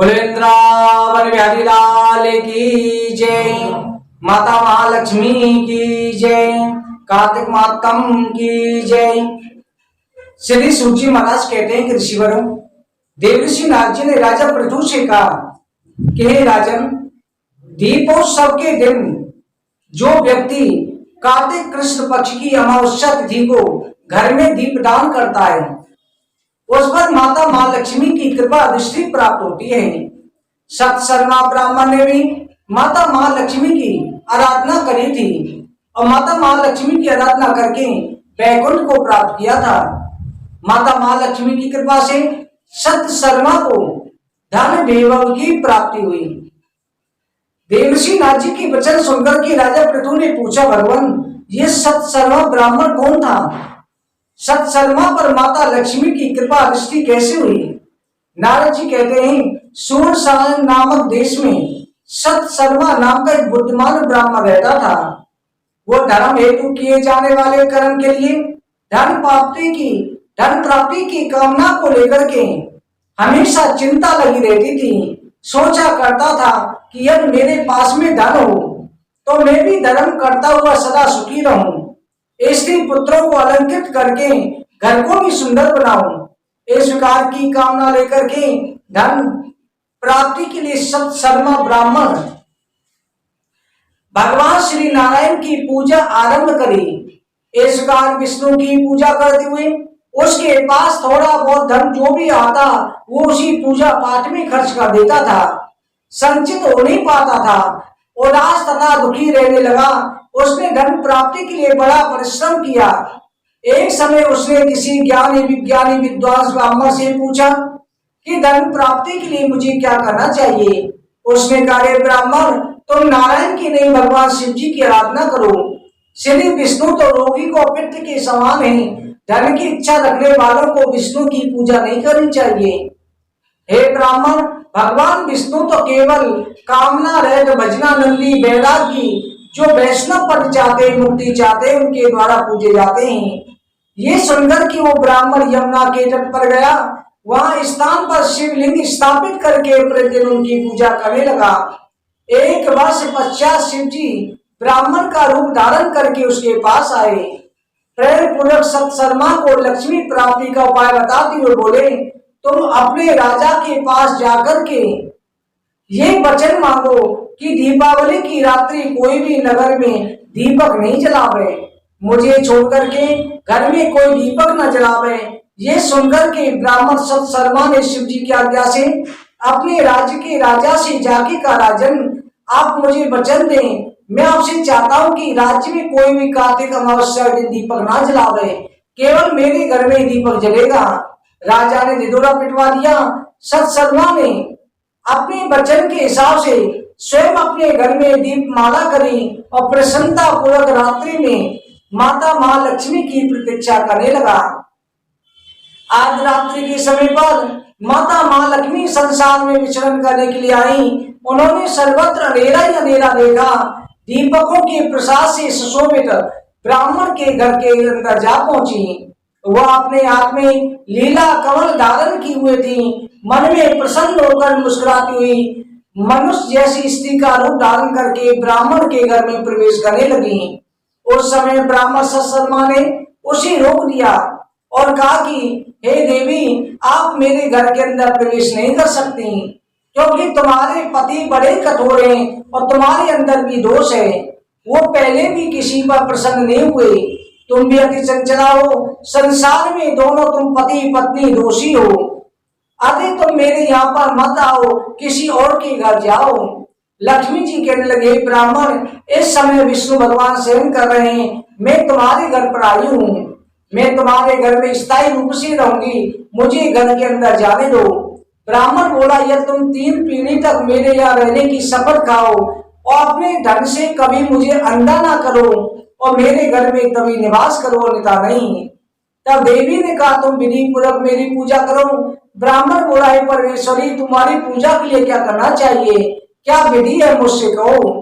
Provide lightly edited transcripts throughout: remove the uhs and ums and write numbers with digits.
कुलेंद्रावन बिहारी लाल की जय। माता महालक्ष्मी की जय। कार्तिक मातम की जय। श्री सूची महाराज कहते हैं कि ऋषिवरों, देवऋषि नारद जी ने राजा पृथु से कहा कि हे राजन, दीपोत्सव के दिन जो व्यक्ति कार्तिक कृष्ण पक्ष की अमावस्या तिथि को घर में दीपदान करता है उस पर माता महालक्ष्मी की कृपा दृष्टि प्राप्त होती है। सत्सर्मा ब्राह्मण ने भी माता महालक्ष्मी की आराधना करी थी और माता महालक्ष्मी की आराधना करके वैकुंठ को प्राप्त किया था। माता महालक्ष्मी की कृपा से सत्सर्मा को धन वैभव की प्राप्ति हुई। देवर्षि नारद जी की वचन सुनकर के राजा पृथु ने पूछा, भगवान, ये सत्सर्मा ब्राह्मण कौन था? सत्सर्मा पर माता लक्ष्मी की कृपा दृष्टि कैसे हुई? नारद जी कहते हैं, सूरसाल नामक देश में सत्सर्मा नाम का एक बुद्धिमान ब्राह्मण रहता था। वो धर्म हेतु किए जाने वाले कर्म के लिए धन प्राप्ति की कामना को लेकर के हमेशा चिंता लगी रहती थी। सोचा करता था कि यदि मेरे पास में धन हो तो मैं भी धर्म करता हुआ सदा सुखी रहूं, स्त्री पुत्रों को अलंकृत करके घर को भी सुंदर बनाऊं। इस प्रकार की कामना लेकर के धन प्राप्ति के लिए सत्सर्मा ब्राह्मण भगवान श्री नारायण की पूजा आरंभ करी। इस प्रकार विष्णु की पूजा करते हुए उसके पास थोड़ा बहुत धन जो भी आता वो उसी पूजा पाठ में खर्च कर देता था। संचित हो नहीं पाता था, उदास तथा दुखी रहने लगा। उसने धन प्राप्ति के लिए बड़ा परिश्रम किया। एक समय उसने किसी ज्ञानी विद्वान ब्राह्मण से पूछा कि धन प्राप्ति के लिए मुझे क्या करना चाहिए। उसने कहा, ब्राह्मण, तुम नारायण की नहीं भगवान शिव जी की आराधना करो। श्री विष्णु तो रोगी को पित्त के समान है। धन की इच्छा रखने वालों को विष्णु की पूजा नहीं करनी चाहिए। हे ब्राह्मण, भगवान विष्णु तो केवल कामना रहित भजनानंदी बैरागी जो वैष्णव पद चाहते मुक्ति चाहते उनके द्वारा पूजे जाते हैं। ये सुनकर कि वो ब्राह्मण यमुना के तट पर गया, वहां स्थान पर शिवलिंग स्थापित करके प्रतिदिन उनकी पूजा करने लगा। एक वर्ष पश्चात शिव जी ब्राह्मण का रूप धारण करके उसके पास आए। प्रेम पूर्वक सत्सर्मा को लक्ष्मी प्राप्ति का उपाय बताते हुए बोले, तुम अपने राजा के पास जाकर के ये वचन मांगो कि दीपावली की रात्रि कोई भी नगर में दीपक नहीं जलावे, मुझे छोड़कर के घर में कोई दीपक न जलावे। ये सुनकर के ब्राह्मण सत्सर्मा ने शिव जी की आज्ञा से अपने राज्य के राजा से जाके कहा, राजन, आप मुझे वचन दें, मैं आपसे चाहता हूं कि राज्य में कोई भी कार्तिक अमावस्या दिन दीपक ना जलावे, केवल मेरे घर में दीपक जलेगा। राजा ने ढिढोरा पिटवा दिया। सत्सर्मा ने अपने वचन के हिसाब से स्वयं अपने घर में दीपमाला करी और प्रसन्नता पूर्वक रात्रि में माता महालक्ष्मी की प्रतीक्षा करने लगा। आज रात्रि के समय पर माता महालक्ष्मी संसार में विचरण करने के लिए आई। उन्होंने सर्वत्र अंधेरा ही अंधेरा देखा। दीपकों के प्रसाद से सुशोभित ब्राह्मण के घर के अंदर जा पहुंची। वह अपने हाथ में लीला कमल धारण की हुए थी। मन में प्रसन्न होकर मुस्कुराती हुई मनुष्य जैसी स्त्री का रूप धारण करके ब्राह्मण के घर में प्रवेश करने लगी। उस समय ब्राह्मण सत्सर्मा ने उसे रोक दिया और कहा कि हे देवी, आप मेरे घर के अंदर प्रवेश नहीं कर सकती, क्योंकि तुम्हारे पति बड़े कठोर हैं और तुम्हारे अंदर भी दोष है। वो पहले भी किसी पर प्रसन्न नहीं हुए। तुम भी अति चंचला हो। संसार में दोनों तुम पति पत्नी दोषी हो। अरे तुम मेरे यहाँ पर मत आओ, किसी और के घर जाओ। लक्ष्मी जी कहने लगे, ब्राह्मण, इस समय विष्णु भगवान शयन कर रहे हैं, मैं तुम्हारे घर पर आई हूँ। मैं तुम्हारे घर में स्थायी रूप से रहूंगी, मुझे घर के अंदर जाने दो। ब्राह्मण बोला, यह तुम 3 पीढ़ी तक मेरे यहाँ रहने की शपथ खाओ और अपने ढंग से कभी मुझे अंधा ना करो और मेरे घर में तभी निवास करो, अन्यथा नहीं। तब देवी ने कहा, तुम विधि पूर्वक मेरी पूजा करो। ब्राह्मण बोला, है परमेश्वरी, तुम्हारी पूजा के लिए क्या करना चाहिए, क्या विधि है, मुझसे कहो।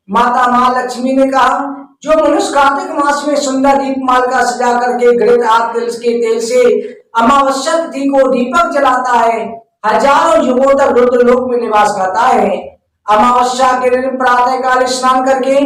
माता महालक्ष्मी ने कहा, जो मनुष्य कार्तिक मास में सुंदर दीपमाल का सजा करके घृत आग तिल के तेल से अमावस्या तिथि को दीपक जलाता है, हजारों युगों तक रुद्र लोक में निवास करता है। अमावस्या के दिन प्रातः काल स्नान करके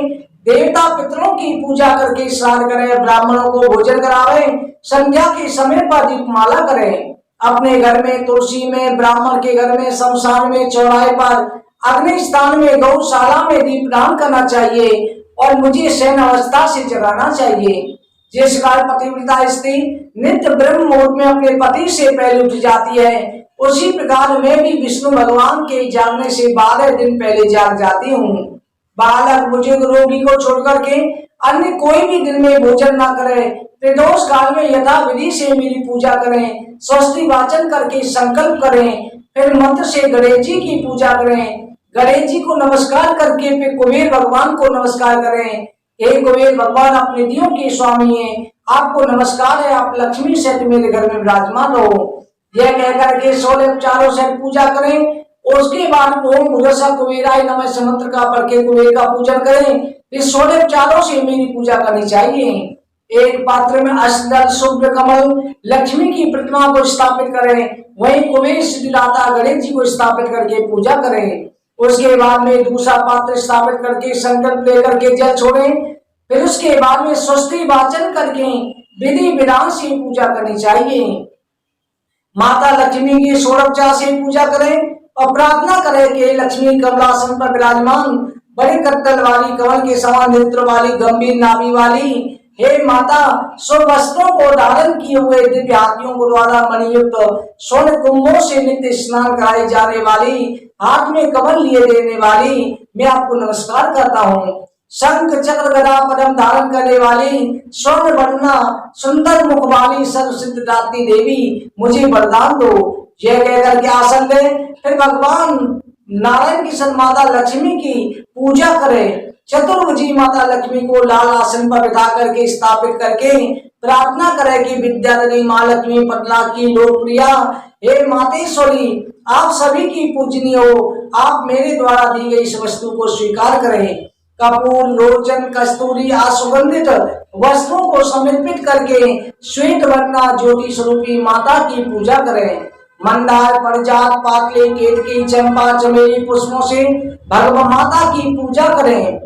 देवता पितरों की पूजा करके स्नान करें, ब्राह्मणों को भोजन करावे, संध्या के समय पर दीपमाला करें। अपने घर में, तुलसी में, ब्राह्मण के घर में, शमशान में, चौराहे पर, अग्नि स्थान में, गौशाला में दीपदान करना चाहिए और मुझे शयन अवस्था से जगाना चाहिए। जिस प्रकार पतिव्रता स्त्री नित्य ब्रह्म मुहूर्त में अपने पति से पहले उठ जाती है, उसी प्रकार मैं भी विष्णु भगवान के जागने से 12 दिन पहले जाग जाती हूँ। बालक, बुजुर्ग, रोगी को छोड़कर के अन्य कोई भी दिन में भोजन न करे। प्रदोष काल में यथा विधि से मेरी पूजा करें, स्वस्ति वाचन करके संकल्प करें, फिर मंत्र से गणेश जी की पूजा करें। गणेश जी को नमस्कार करके फिर कुबेर भगवान को नमस्कार करें। हे कुबेर भगवान, आप निधियों के स्वामी हैं, आपको नमस्कार है, आप लक्ष्मी सहित मेरे घर में विराजमान हो। यह कहकर के 16 उपचारों से पूजा करें। उसके बाद ओम भूरसा कुबेराय नमः से मंत्र का पढ़ के कुबेर का पूजन करें। इस 16 उपचारों से मेरी पूजा करनी चाहिए। एक पात्र में अष्टदल शुभ्र कमल लक्ष्मी की प्रतिमा को स्थापित करें, वहीं कुबेर सिद्धिदाता गणेश जी को स्थापित करके पूजा करें। उसके बाद में दूसरा पात्र स्थापित करके संकल्प लेकर के जल छोड़ें। फिर उसके बाद में स्वस्ति वाचन करके विधि विधान से पूजा करनी चाहिए। माता लक्ष्मी की 16 उपचार से पूजा करें और प्रार्थना करें कि लक्ष्मी कमलासन पर विराजमान, बड़े कत्तल वाली, कमल के समान नेत्र वाली, गंभीर नाभि वाली, हे माता, शुभ वस्त्रों को धारण किए हुए दिव्य हाथियों को द्वारा मणियुक्त स्वर्ण कुंभों से नित्य स्नान कराई जाने वाली, हाथ में कमल लिए देने वाली, मैं आपको नमस्कार करता हूँ। शंख चक्र गदा पद्म धारण करने वाली, स्वर्ण वर्णा सुंदर मुख वाली सर्वसिद्धिदात्री देवी, मुझे वरदान दो। यह कहकर के आसन ले, फिर भगवान नारायण की सन माता लक्ष्मी की पूजा करें। चतुर्भुजी माता लक्ष्मी को लाल आसन पर बिठा करके स्थापित करके प्रार्थना करें कि विद्याधरी माँ लक्ष्मी पटना की लोकप्रिया, हे मातेश्वरी, आप सभी की पूजनीय हो, आप मेरे द्वारा दी गई इस वस्तु को स्वीकार करें। कपूर, लोचन, कस्तूरी सुगंधित वस्तुओं को समर्पित करके श्वेत वर्णा ज्योति स्वरूपी माता की पूजा करें। मंदार, परिजात, पाटली, केतकी, चंपा, चमेली पुष्पों से भगवान माता की पूजा करें।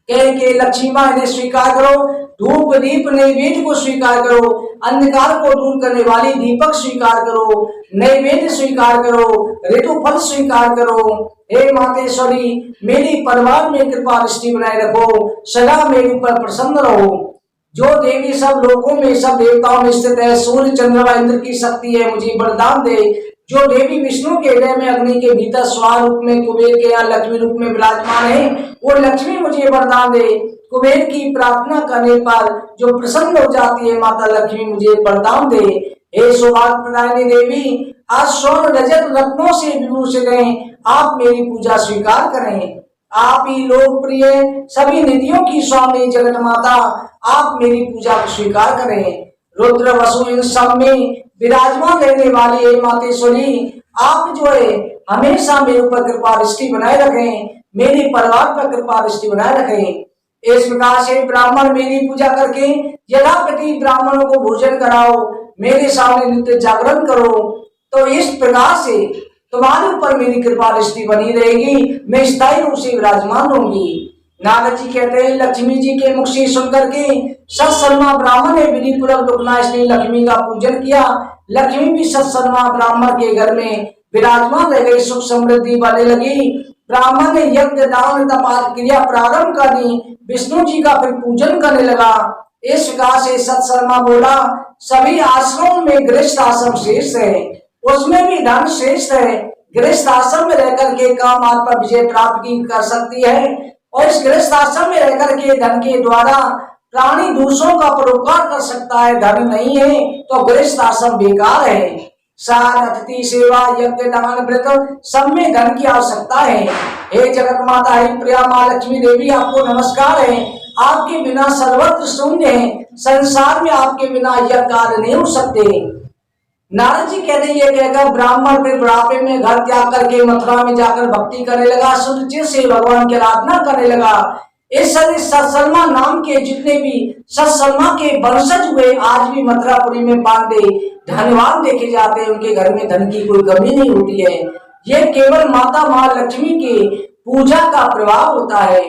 के लक्ष्मी माँ, इन्हें स्वीकार करो। धूप दीप नैवेद्य को स्वीकार करो। अंधकार को दूर करने वाली दीपक स्वीकार करो। नैवेद्य स्वीकार करो। ऋतु फल स्वीकार करो। हे मातेश्वरी, मेरी परिवार में कृपा दृष्टि बनाए रखो, सदा मेरे ऊपर प्रसन्न रहो। जो देवी सब लोकों में, सब देवताओं में स्थित है, सूर्य चंद्रमा इंद्र की शक्ति है, मुझे वरदान दे। जो देवी विष्णु के हृदय में अग्नि के भीतर स्वार रूप में कुबेर के यहाँ लक्ष्मी रूप में विराजमान है, वो लक्ष्मी मुझे वरदान दे। कुबेर की प्रार्थना करने पर जो प्रसन्न हो जाती है माता लक्ष्मी, मुझे वरदान दे। हे सौभाग्य प्रदायिनी देवी, आज स्वर्ण रजत रत्नों से विभूषित हैं, आप मेरी पूजा स्वीकार करें। आप ही लोकप्रिय सभी निधियों की स्वामी जगत माता, आप मेरी पूजा को स्वीकार करें। रुद्र वसु इन सब में विराजमान रहने वाली हे मातेश्वरी, आप जो है हमेशा मेरे ऊपर कृपा दृष्टि बनाए रखें, मेरे परिवार पर कृपा दृष्टि बनाए रखें। इस प्रकार से ब्राह्मण मेरी पूजा करके यथापति ब्राह्मणों को भोजन कराओ, मेरे सामने नित्य जागरण करो, तो इस प्रकार से तुम्हारे ऊपर मेरी कृपा दृष्टि बनी रहेगी, मैं स्थायी रूप से विराजमान होंगी। नारद जी कहते हैं, लक्ष्मी जी के मुख से सुनकर के सत्सरमा ब्राह्मण ने विधि पूर्वक दुखनाशिनी लक्ष्मी का पूजन किया। लक्ष्मी भी सत्सरमा ब्राह्मण के घर में विराजमान रह गई, सुख समृद्धि बढ़ने लगी। ब्राह्मण ने यज्ञ दान तपात क्रिया प्रारंभ कर दी, विष्णु जी का फिर पूजन करने लगा। इस प्रकार से सत्सरमा बोला, सभी आश्रमों में गृहस्थ आश्रम श्रेष्ठ है, उसमें भी धन श्रेष्ठ है। गृहस्थ आश्रम में रहकर के काम आप पर विजय प्राप्त कर सकती है, और इस गृहस्थ आश्रम में रहकर के धन के द्वारा प्राणी दूसरों का परोपकार कर सकता है। धन नहीं है तो गृहस्थ आश्रम बेकार है। सार, अतिथि सेवा, यज्ञ दान व्रत सब में धन की आवश्यकता है। हे जगत माता, हे प्रिया माँ लक्ष्मी देवी, आपको नमस्कार है। आपके बिना सर्वत्र शून्य है, संसार में आपके बिना यह कार्य नहीं हो सकते। नारद जी कहते ये कहकर ब्राह्मण फिर बुढ़ापे में घर त्याग करके मथुरा में जाकर भक्ति करने लगा, शुद्ध चित्त से भगवान की आराधना करने लगा। इस सत्सलमा नाम के जितने भी सत्सलमा के वंशज हुए आज भी मथुरापुरी में बांधे धनवान देखे जाते हैं। उनके घर में धन की कोई कमी नहीं होती है। ये केवल माता महालक्ष्मी के पूजा का प्रभाव होता है।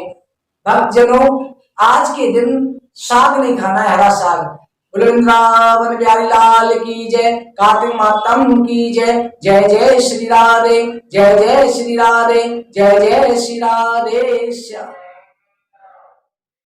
भक्तजनों, आज के दिन साग नहीं खाना है, हरा साग। वृंदावन बिहारी लाल की जय, कार्तिक मातम की जय। जय जय श्री राधे, जय जय श्री राधे, जय जय श्री राधे श्याम।